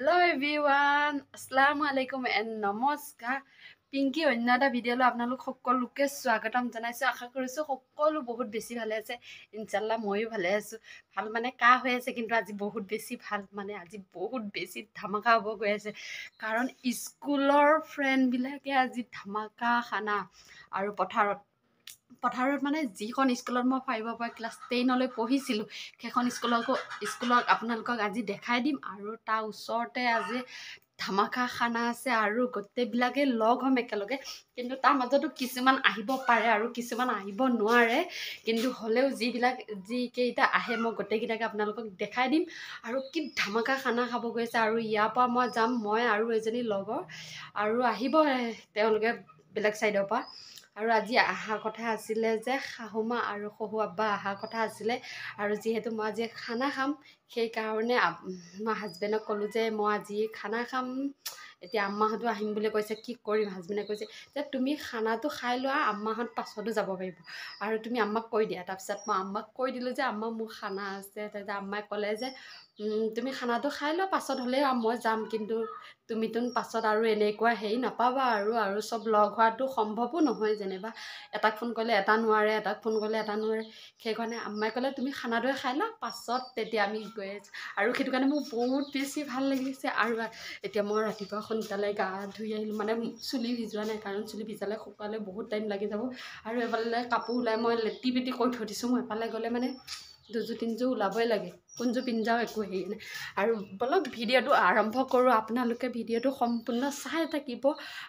Hello everyone, Assalamualaikum and নমস্কাৰ পিংকি অন্য এটা ভিডিঅ'লৈ আপোনালোক সকলোকে স্বাগতম জনাইছো আশা কৰিছো সকলো বহুত বেছি ভালে আছে ইনশাআল্লাহ ময়ো ভালে আছো ভাল মানে কা হৈ আছে কিন্তু আজি বহুত বেছি ভাল মানে আজি বহুত বেছি ধামাকা হ'ব গৈ আছে কাৰণ স্কুলৰ ফ্ৰেণ্ড বিলাকে আজি ধামাকা খানা আৰু পথাৰত মানে যিখন স্কুলত মই 5ৰ পৰা ক্লাছ 10 লৈ পঢ়িছিলোঁ সেইখন স্কুলক আপোনালোকক আজি দেখাই দিম আৰু তাৰ ওচৰতে আজি ধামাকা খানা আছে আৰু গোটেইবিলাকে লগ হ'ম একেলগে কিন্তু তাৰ মাজতো কিছুমান আহিব পাৰে আৰু কিছুমান আহিব নোৱাৰে কিন্তু হ'লেও যিকেইটা আহে মই গোটেইকেইটাকে আপোনালোকক দেখাই দিম আৰু কি ধামাকা খানা খাব গৈছে আৰু ইয়াৰ পৰা মই যাম মই আৰু এজনী লগৰ আৰু আহিব তেওঁলোকে বেলেগ চাইডৰ পৰা আৰু আজি আহা কথা আছিলে যে শাহুমা আৰু শহু আব্বা আহা কথা আছিলে আৰু যিহেতু মই আজি খানা খাম সেইকাৰণে মই হাজবেণ্ডক ক'লোঁ যে মই আজি খানা খাম এতিয়া আম্মাহঁতো আহিম বুলি কৈছে কি কৰিম হাজবেণ্ডে কৈছে যে তুমি খানাটো খাই লোৱা আম্মাহঁত পাছতো যাব পাৰিব আৰু তুমি আম্মাক কৈ দিয়া তাৰপিছত মই আম্মাক কৈ দিলোঁ যে আম্মা মোৰ খানা আছে তাৰপিছত আম্মাই ক'লে যে তুমি খানাটো খাই লোৱা পাছত হ'লেও মই যাম কিন্তু তুমিতোন পাছত আৰু এনেকুৱা হেৰি নাপাবা আৰু চব লগ হোৱাটো সম্ভৱো নহয় যেনিবা এটাক ফোন কৰিলে এটা নোৱাৰে এটাক ফোন কৰিলে এটা নোৱাৰে সেইকাৰণে আম্মাই ক'লে তুমি খানাটোৱে খাই লোৱা পাছত তেতিয়া আমি গৈ আছোঁ আৰু সেইটো কাৰণে মোৰ বহুত বেছি ভাল লাগিছে আৰু এতিয়া মই ৰাতিপুৱা সোনকালে গা ধুই আহিলোঁ মানে চুলি ভিজোৱা নাই কাৰণ চুলি ভিজালে শুকালে বহুত টাইম লাগি যাব আৰু এফালে কাপোৰ ওলাই মই লেটি পেটি কৰি থৈ দিছোঁ মই এফালে গ'লে মানে দুযোৰ তিনিযোৰ ওলাবই লাগে কোনযোৰ পিন্ধাও একো হেৰি নাই আৰু বলক ভিডিঅ'টো আৰম্ভ কৰোঁ আপোনালোকে ভিডিঅ'টো সম্পূৰ্ণ চাই থাকিব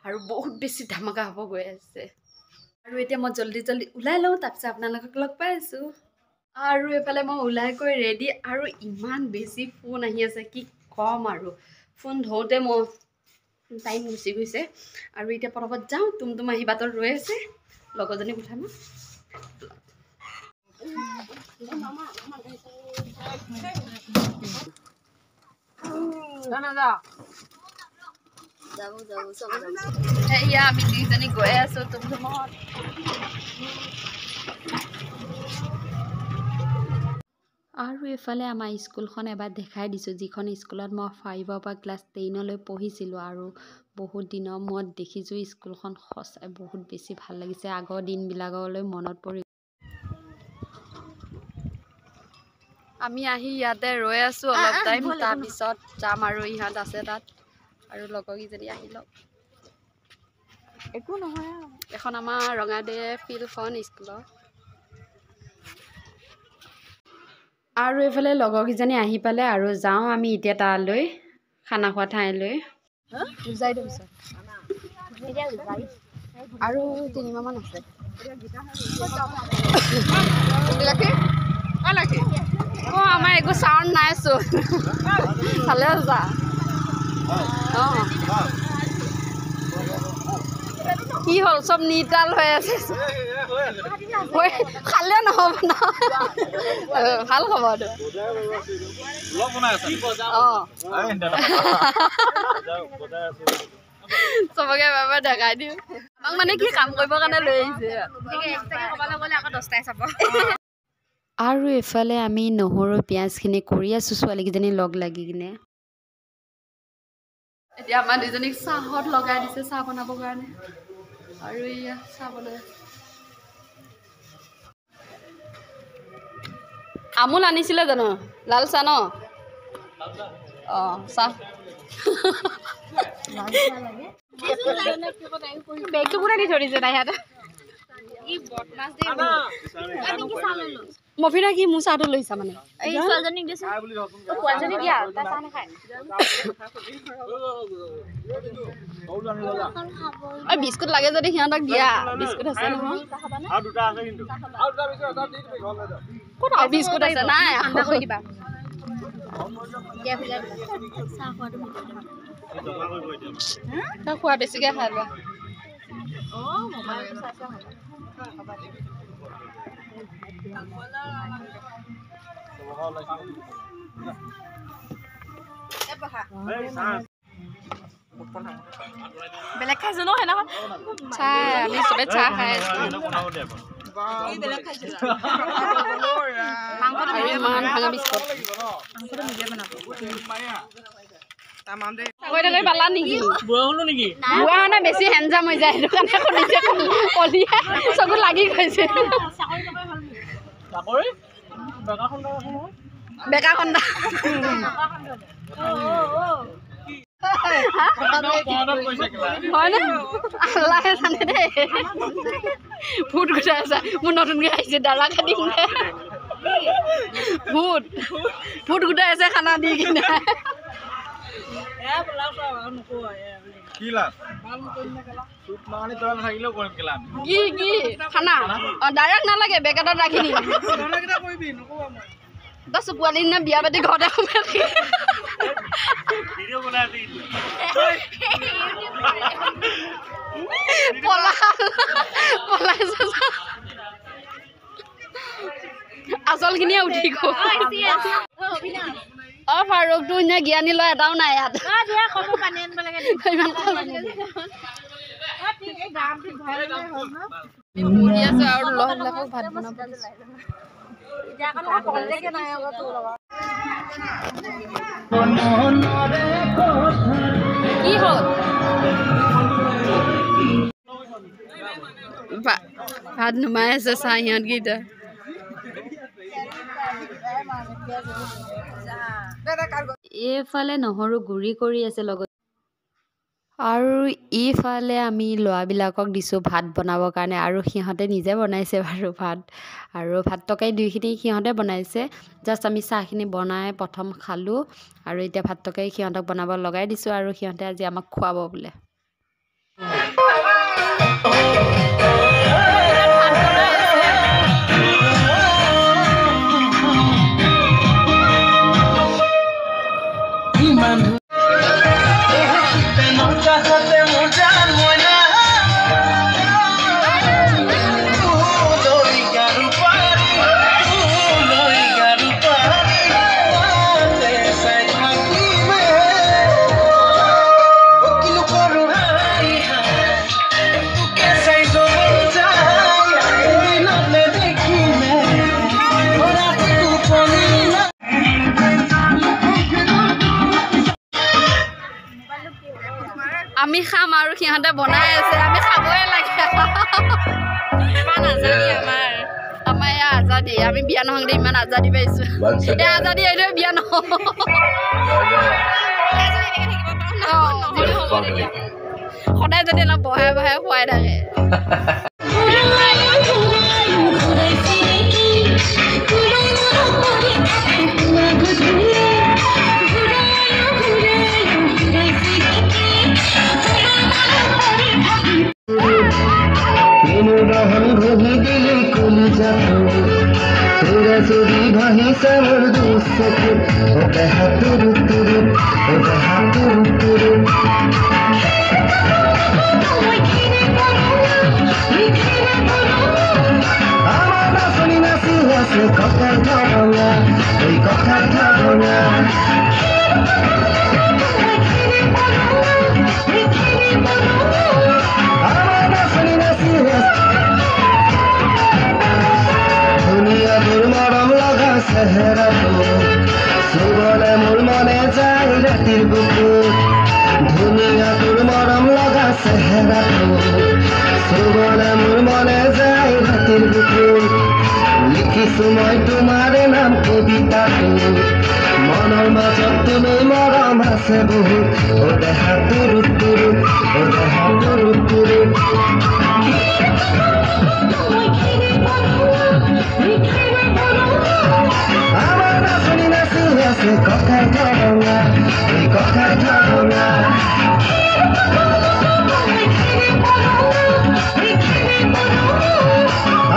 আৰু বহুত বেছি ধামাকা হ'ব গৈ আছে আৰু এতিয়া মই জল্দি ওলাই লওঁ তাৰপিছত আপোনালোকক লগ পাই আছোঁ আৰু এইফালে মই ওলাই গৈ ৰেডি আৰু ইমান বেছি ফোন আহি আছে কি ক'ম আৰু ফোন ধৰোঁতে মই টাইম গুচি গৈছে আৰু এতিয়া পটাপট যাওঁ তুম আহি বাটত ৰৈ আছে লগৰজনী পঠাম এয়া আমি দুইজনী গৈ আছোঁ তুমত আৰু এইফালে আমাৰ স্কুলখন এবাৰ দেখাই দিছোঁ যিখন স্কুলত মই 5ৰ পৰা ক্লাছ 10 লৈ পঢ়িছিলোঁ আৰু বহুত দিনৰ মূৰত দেখিছোঁ স্কুলখন সঁচাই বহুত বেছি ভাল লাগিছে আগৰ দিনবিলাকলৈ মনত পৰি আমি আহি ইয়াতে ৰৈ আছোঁ অলপ টাইম তাৰপিছত যাম আৰু ইহঁত আছে তাত আৰু লগৰকেইজনী আহি লওক একো নহয় এখন আমাৰ ৰঙাদেৱ ফিল্ডখন স্কুলৰ আৰু এইফালে লগৰকেইজনী আহি পালে আৰু যাওঁ আমি এতিয়া তালৈ খানা খোৱা ঠাইলৈ আৰু 3 মাহমান আছে অঁ আমাৰ একো চাউণ্ড নাইছোঁ ভালে আছা অঁ কি হ'ল চব নিতাল হৈ আছে খালে নহ'ব ন ভাল খবৰটো চবকে এবাৰ দেখাই দিওঁ আমাক মানে কি কাম কৰিবৰ কাৰণে লৈ আহিছে আৰু এইফালে আমি নহৰু পিঁয়াজখিনি কৰি আছোঁ ছোৱালীকেইজনী লগ লাগি কিনে এতিয়া আমাৰ দুজনীক চাহত লগাই দিছে চাহ বনাবৰ কাৰণে আৰু এয়া চাহ বনাই আমুল আনিছিলে জানো লাল চাহ ন অঁ চাহ বেগটো কোনে দি থৈ দিছে তাই হাতে মফিনা কি মোৰ চাহটো লৈছা মানে বিস্কুট লাগে যদি সিহঁতক দিয়া বিস্কুট আছে নহয় ক'ত আৰু বিস্কুট আছে নাই কৰি দিবা খোৱা বেছিকে খাই লোৱা বেলেগ খাইছো ন সেইদিনাখন চাহ আমি চবে চাহ খাই আছো ইমান ভাঙা বিস্কুট চাকৰি তাকৰি পালা নেকি বুঢ়া হলো নেকি বুঢ়া মানে বেছি হেণ্ডজাম হৈ যায় সেইটো কাৰণে কলিয়া চকুত লাগি গৈছে বেকা খন্দা হয় নে আল্লাহে জানে দেই ভূত গোটাই আছে মোৰ নতুনকৈ আহিছে দালা কাটিম দে ভূত গোটাই আছে খানা দি কিনে কি খানা ডাইৰেক্ট নালাগে বেকেটত ৰাখি নি দহ পোৱালি দিনা বিয়া পাতি ঘৰতে সোমাই আচল খিনিয়ে উঠি গ'ল ফাৰুকটো এনে জ্ঞানী লয় এটাও নাই ইয়াত বহি আছো আৰু ল'ৰাবিলাকক ভাত বনাব কি হ'ল ভাত নুমাই আছে চাহ সিহঁতকেইটা এইফালে নহৰু গুৰি কৰি আছে লগত আৰু ইফালে আমি ল'ৰাবিলাকক দিছোঁ ভাত বনাবৰ কাৰণে আৰু সিহঁতে নিজে বনাইছে বাৰু ভাত আৰু ভাত তৰকাৰী দুইখিনি সিহঁতে বনাইছে জাষ্ট আমি চাহখিনি বনাই প্ৰথম খালোঁ আৰু এতিয়া ভাত তৰকাৰী সিহঁতক বনাব লগাই দিছোঁ আৰু সিহঁতে আজি আমাক খুৱাব বোলে আমি খাম আৰু সিহঁতে বনাই আছে আমি খাবই লাগে আমাৰ এয়া আজাদী আমি বিয়া নহওঁ দে ইমান আজাদী পাইছোঁ এই আজাদী এইটোৱে বিয়া নহওঁ সদায় যদি অলপ বহাই বহাই খুৱাই থাকে সুবলে মোৰ মনে যায় ৰাতিৰ বুকুত ধুনীয়া তোৰ মৰম লগা চেহেৰাটো সুবলে মোৰ মনে যায় ৰাতিৰ বুকুত লিখিছো মই তোমাৰ নাম কবিতাটো মনৰ মাজত তুমি মৰম আছে বহুত ও দেহা তোৰ তোৰ ও দেহা তোৰ তোৰ কথার ধারণা এই কথার ধারণা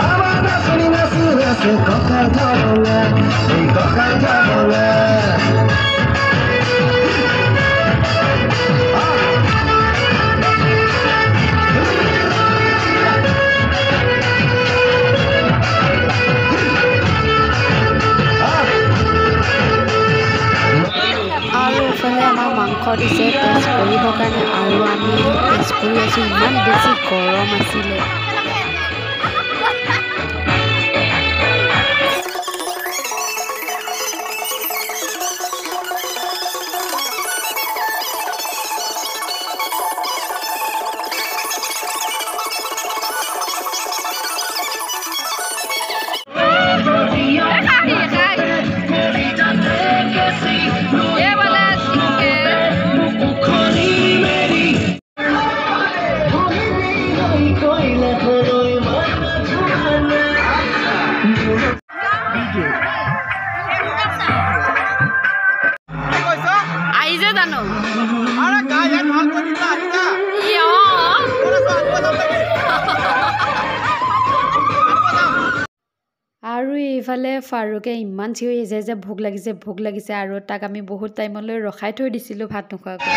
আমার না শুনি না আছে কথার ধারণা এই কথার ধারণা মাংস দিছে টেষ্ট কৰিবৰ কাৰণে আৰু আমি টেষ্ট কৰি আছোঁ ইমান বেছি গৰম আছিলে আৰু এইফালে ফাৰুকে ইমান চিঞৰি আছে যে ভোক লাগিছে আৰু তাক আমি বহুত টাইমলৈ ৰখাই থৈ দিছিলোঁ ভাত নোখোৱাকৈ।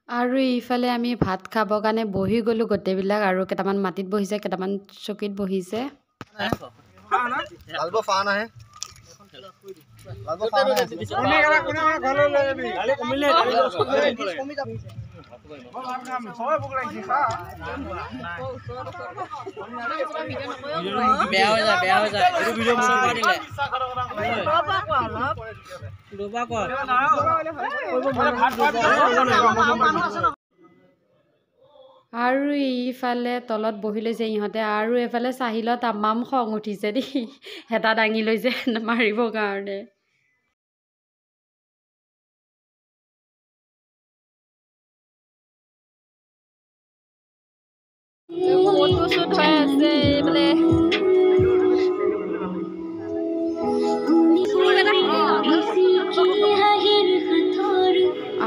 আৰু ইফালে আমি ভাত খাবৰ কাৰণে বহি গ'লোঁ গোটেইবিলাক আৰু কেইটামান মাটিত বহিছে কেইটামান চকীত বহিছে। আৰু ইফালে তলত বহি লৈছে ইহঁতে আৰু এফালে চাহিলত তামাম খং উঠিছে দেই হেতা দাঙি লৈছে মাৰিবৰ কাৰণে।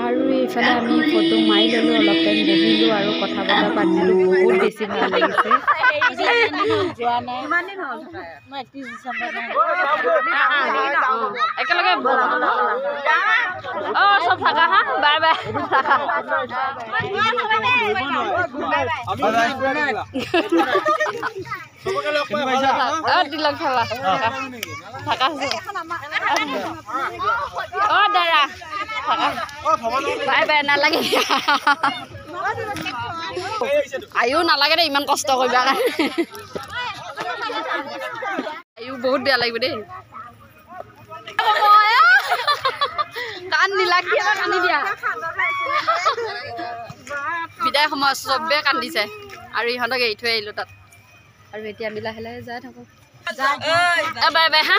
আৰু এইফালে আমি ফটো মাৰি ল'লোঁ অলপ টাইম বহিলোঁ আৰু কথা বতৰা পাতিলোঁ বহুত বেছি ভাল লাগিছে। একেলগে চব থাকা হা বাই বাই দিলক থাকা থাকা দাদা বাই বাই নালাগে আয়ো নালাগে দেই ইমান কষ্ট কৰিবা কাৰণে আয়ো বহুত বেয়া লাগিব দেই কান নিলাকি কান্দি দিয়া বিদায় সময় চবে কান্দিছে আৰু ইহঁতক এৰি থৈ আহিলোঁ তাত আৰু এতিয়া আমি লাহে লাহে যাই থাকোঁ বাই বাই হা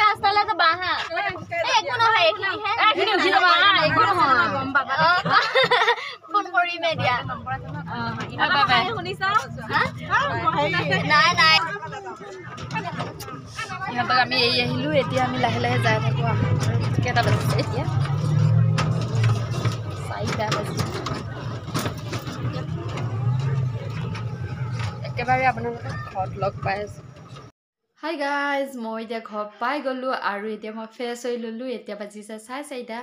ৰাস্তালৈ যাবা হা একো নহয় এইখিনি উঠি যাবা একো নহয় ফোন কৰিম এতিয়া বাই বাই শুনিছা নাই নাই ইহঁতক আমি এৰি আহিলোঁ এতিয়া আমি লাহে লাহে যাই থাকোঁ কেইটা বাজিছে এতিয়া 4টা বাজিছে একেবাৰে আপোনালোকক ঘৰত লগ পাই আছোঁ। হাই গাইজ মই এতিয়া ঘৰ পাই গ'লোঁ আৰু এতিয়া মই ফ্ৰেছ হৈ ল'লোঁ এতিয়া বাজিছে 4:30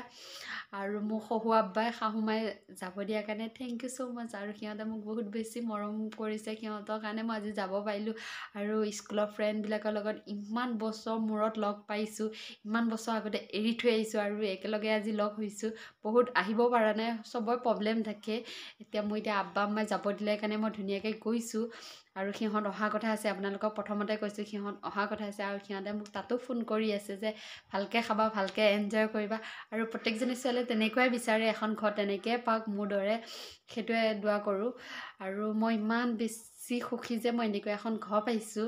আৰু মোক শহু আব্বাই শাহুমাই যাব দিয়াৰ কাৰণে থেংক ইউ ছ' মাছ আৰু সিহঁতে মোক বহুত বেছি মৰম কৰিছে সিহঁতৰ কাৰণে মই আজি যাব পাৰিলোঁ আৰু স্কুলৰ ফ্ৰেণ্ডবিলাকৰ লগত ইমান বছৰ মূৰত লগ পাইছোঁ ইমান বছৰ আগতে এৰি থৈ আহিছোঁ আৰু একেলগে আজি লগ হৈছোঁ বহুত আহিব পৰা নাই চবৰে প্ৰব্লেম থাকে এতিয়া মই এতিয়া আব্বা আম্মাই যাব দিলে কাৰণে মই ধুনীয়াকৈ গৈছোঁ আৰু সিহঁত অহা কথা আছে আপোনালোকক প্ৰথমতে কৈছোঁ সিহঁত অহা কথা আছে আৰু সিহঁতে মোক তাতো ফোন কৰি আছে যে ভালকৈ খাবা ভালকৈ এনজয় কৰিবা আৰু প্ৰত্যেকজনী ছোৱালীয়ে তেনেকুৱাই বিচাৰে এখন ঘৰ তেনেকৈ পাওক মোৰ দৰে সেইটোৱে দোৱা কৰোঁ আৰু মই ইমান বেছি বেছি সুখী যে মই এনেকুৱা এখন ঘৰ পাইছোঁ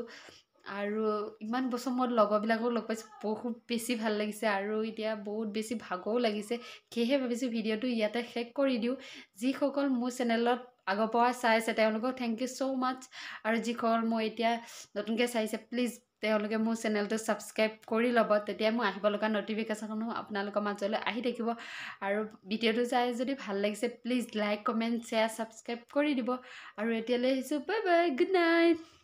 আৰু ইমান বছৰ মই লগৰবিলাকো লগ পাইছোঁ বহুত বেছি ভাল লাগিছে আৰু এতিয়া বহুত বেছি ভাগৰো লাগিছে সেয়েহে ভাবিছোঁ ভিডিঅ'টো ইয়াতে শেষ কৰি দিওঁ যিসকল মোৰ চেনেলত আগৰ পৰা চাই আছে তেওঁলোকক থেংক ইউ ছ' মাছ আৰু যিসকল মই এতিয়া নতুনকৈ চাইছে প্লিজ তেওঁলোকে মোৰ চেনেলটো ছাবস্ক্ৰাইব কৰি ল'ব তেতিয়া মই আহিব লগা ন'টিফিকেশ্যনো আপোনালোকৰ মাজলৈ আহি থাকিব আৰু ভিডিঅ'টো চাই যদি ভাল লাগিছে please like comment share subscribe কৰি দিব আৰু এতিয়ালৈ আহিছোঁ বাই বাই গুড নাইট